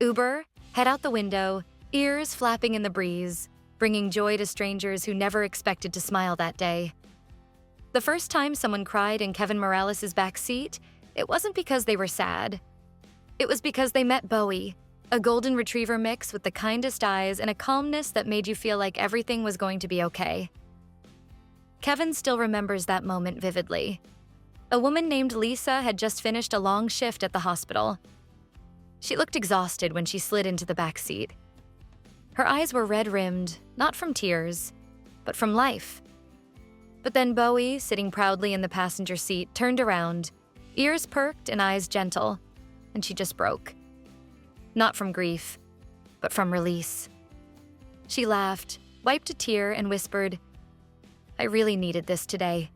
Uber, head out the window, ears flapping in the breeze, bringing joy to strangers who never expected to smile that day. The first time someone cried in Kevin Morales' back seat, it wasn't because they were sad. It was because they met Bowie, a golden retriever mix with the kindest eyes and a calmness that made you feel like everything was going to be okay. Kevin still remembers that moment vividly. A woman named Lisa had just finished a long shift at the hospital. She looked exhausted when she slid into the back seat. Her eyes were red-rimmed, not from tears, but from life. But then Bowie, sitting proudly in the passenger seat, turned around, ears perked and eyes gentle, and she just broke. Not from grief, but from release. She laughed, wiped a tear, and whispered, "I really needed this today."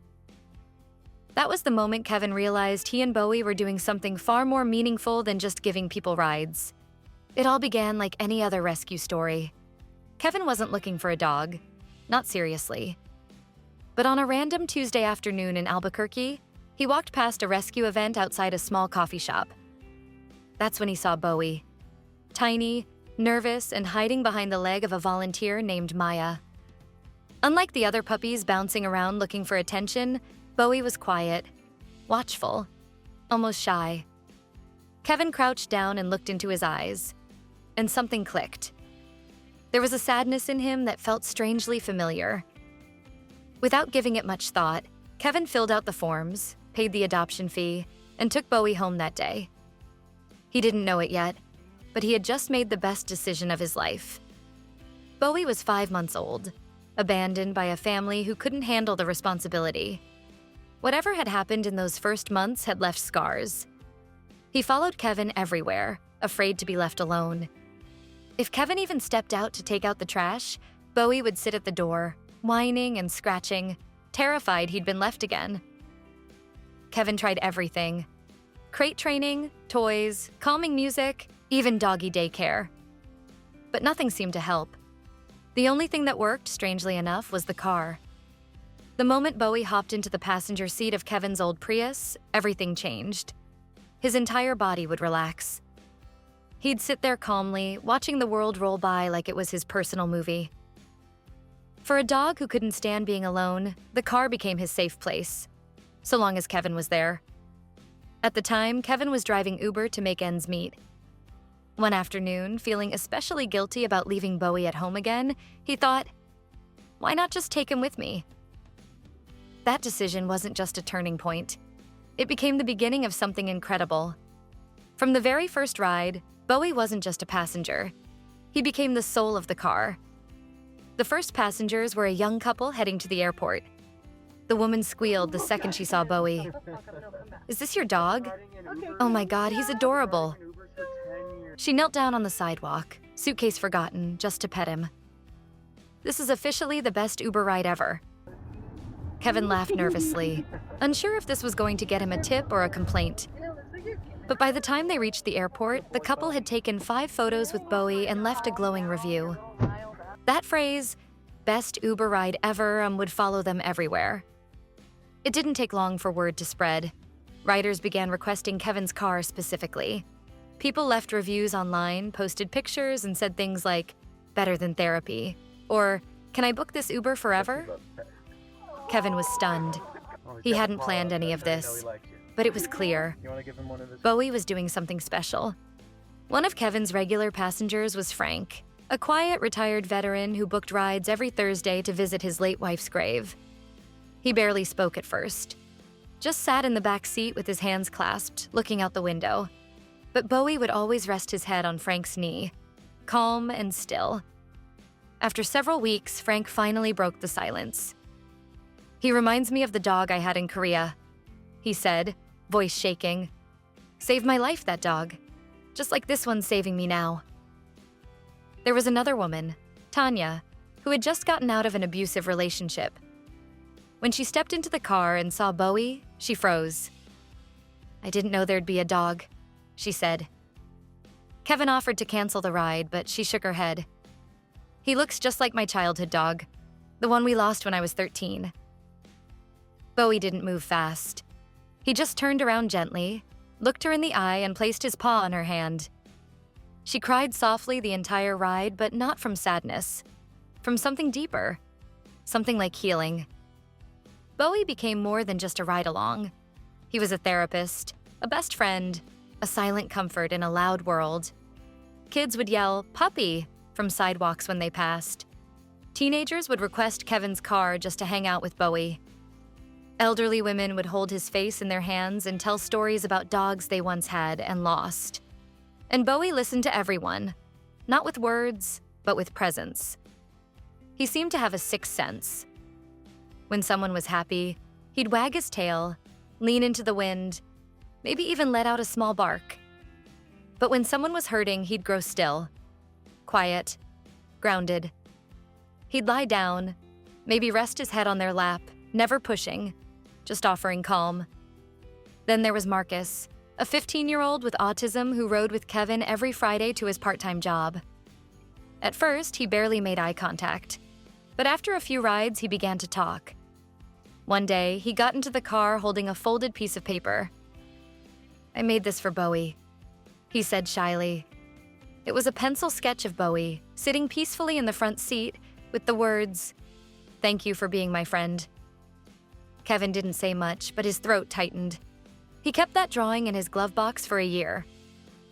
That was the moment Kevin realized he and Bowie were doing something far more meaningful than just giving people rides. It all began like any other rescue story. Kevin wasn't looking for a dog, not seriously. But on a random Tuesday afternoon in Albuquerque, he walked past a rescue event outside a small coffee shop. That's when he saw Bowie. Tiny, nervous, and hiding behind the leg of a volunteer named Maya. Unlike the other puppies bouncing around looking for attention, Bowie was quiet, watchful, almost shy. Kevin crouched down and looked into his eyes, and something clicked. There was a sadness in him that felt strangely familiar. Without giving it much thought, Kevin filled out the forms, paid the adoption fee, and took Bowie home that day. He didn't know it yet, but he had just made the best decision of his life. Bowie was 5 months old, abandoned by a family who couldn't handle the responsibility. Whatever had happened in those first months had left scars. He followed Kevin everywhere, afraid to be left alone. If Kevin even stepped out to take out the trash, Bowie would sit at the door, whining and scratching, terrified he'd been left again. Kevin tried everything: crate training, toys, calming music, even doggy daycare. But nothing seemed to help. The only thing that worked, strangely enough, was the car. The moment Bowie hopped into the passenger seat of Kevin's old Prius, everything changed. His entire body would relax. He'd sit there calmly, watching the world roll by like it was his personal movie. For a dog who couldn't stand being alone, the car became his safe place, so long as Kevin was there. At the time, Kevin was driving Uber to make ends meet. One afternoon, feeling especially guilty about leaving Bowie at home again, he thought, why not just take him with me? That decision wasn't just a turning point. It became the beginning of something incredible. From the very first ride, Bowie wasn't just a passenger. He became the soul of the car. The first passengers were a young couple heading to the airport. The woman squealed the second she saw Bowie. "Is this your dog? Oh my God, he's adorable." She knelt down on the sidewalk, suitcase forgotten, just to pet him. "This is officially the best Uber ride ever." Kevin laughed nervously, unsure if this was going to get him a tip or a complaint. But by the time they reached the airport, the couple had taken 5 photos with Bowie and left a glowing review. That phrase, "best Uber ride ever," would follow them everywhere. It didn't take long for word to spread. Riders began requesting Kevin's car specifically. People left reviews online, posted pictures, and said things like, "better than therapy," or "can I book this Uber forever?" Kevin was stunned. He hadn't planned any of this, but it was clear. Bowie was doing something special. One of Kevin's regular passengers was Frank, a quiet, retired veteran who booked rides every Thursday to visit his late wife's grave. He barely spoke at first, just sat in the back seat with his hands clasped, looking out the window. But Bowie would always rest his head on Frank's knee, calm and still. After several weeks, Frank finally broke the silence. "He reminds me of the dog I had in Korea," he said, voice shaking. "Saved my life, that dog. Just like this one's saving me now." There was another woman, Tanya, who had just gotten out of an abusive relationship. When she stepped into the car and saw Bowie, she froze. "I didn't know there'd be a dog," she said. Kevin offered to cancel the ride, but she shook her head. "He looks just like my childhood dog, the one we lost when I was 13. Bowie didn't move fast. He just turned around gently, looked her in the eye, and placed his paw on her hand. She cried softly the entire ride, but not from sadness. From something deeper. Something like healing. Bowie became more than just a ride-along. He was a therapist, a best friend, a silent comfort in a loud world. Kids would yell, "Puppy," from sidewalks when they passed. Teenagers would request Kevin's car just to hang out with Bowie. Elderly women would hold his face in their hands and tell stories about dogs they once had and lost. And Bowie listened to everyone, not with words, but with presence. He seemed to have a sixth sense. When someone was happy, he'd wag his tail, lean into the wind, maybe even let out a small bark. But when someone was hurting, he'd grow still, quiet, grounded. He'd lie down, maybe rest his head on their lap, never pushing, just offering calm. Then there was Marcus, a 15-year-old with autism who rode with Kevin every Friday to his part-time job. At first, he barely made eye contact, but after a few rides, he began to talk. One day, he got into the car holding a folded piece of paper. "I made this for Bowie," he said shyly. It was a pencil sketch of Bowie, sitting peacefully in the front seat with the words, "Thank you for being my friend." Kevin didn't say much, but his throat tightened. He kept that drawing in his glove box for a year.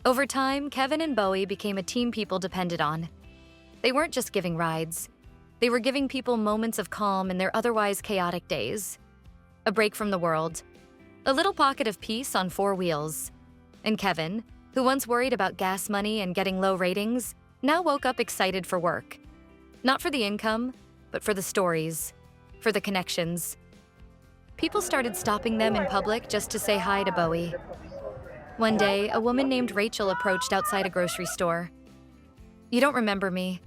Over time, Kevin and Bowie became a team people depended on. They weren't just giving rides. They were giving people moments of calm in their otherwise chaotic days. A break from the world. A little pocket of peace on four wheels. And Kevin, who once worried about gas money and getting low ratings, now woke up excited for work. Not for the income, but for the stories, for the connections. People started stopping them in public just to say hi to Bowie. One day, a woman named Rachel approached outside a grocery store. "You don't remember me,"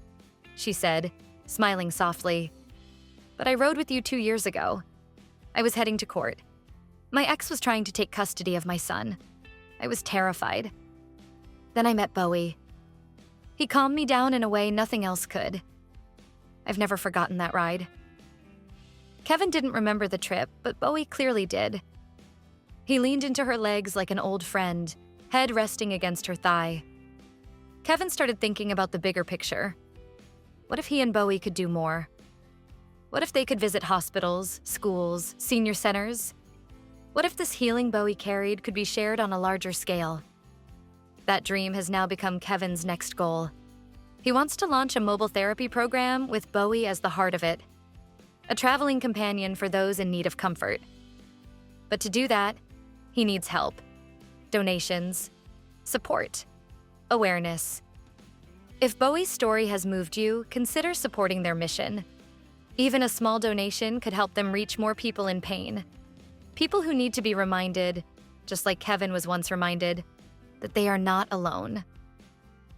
she said, smiling softly. "But I rode with you 2 years ago. I was heading to court. My ex was trying to take custody of my son. I was terrified. Then I met Bowie. He calmed me down in a way nothing else could. I've never forgotten that ride." Kevin didn't remember the trip, but Bowie clearly did. He leaned into her legs like an old friend, head resting against her thigh. Kevin started thinking about the bigger picture. What if he and Bowie could do more? What if they could visit hospitals, schools, senior centers? What if this healing Bowie carried could be shared on a larger scale? That dream has now become Kevin's next goal. He wants to launch a mobile therapy program with Bowie as the heart of it. A traveling companion for those in need of comfort. But to do that, he needs help. Donations. Support. Awareness. If Bowie's story has moved you, consider supporting their mission. Even a small donation could help them reach more people in pain. People who need to be reminded, just like Kevin was once reminded, that they are not alone.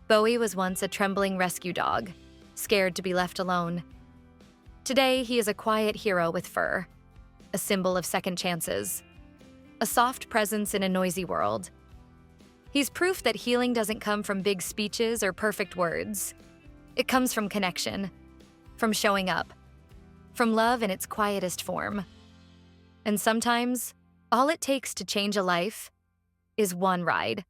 Bowie was once a trembling rescue dog, scared to be left alone. Today, he is a quiet hero with fur, a symbol of second chances, a soft presence in a noisy world. He's proof that healing doesn't come from big speeches or perfect words. It comes from connection, from showing up, from love in its quietest form. And sometimes, all it takes to change a life is one ride.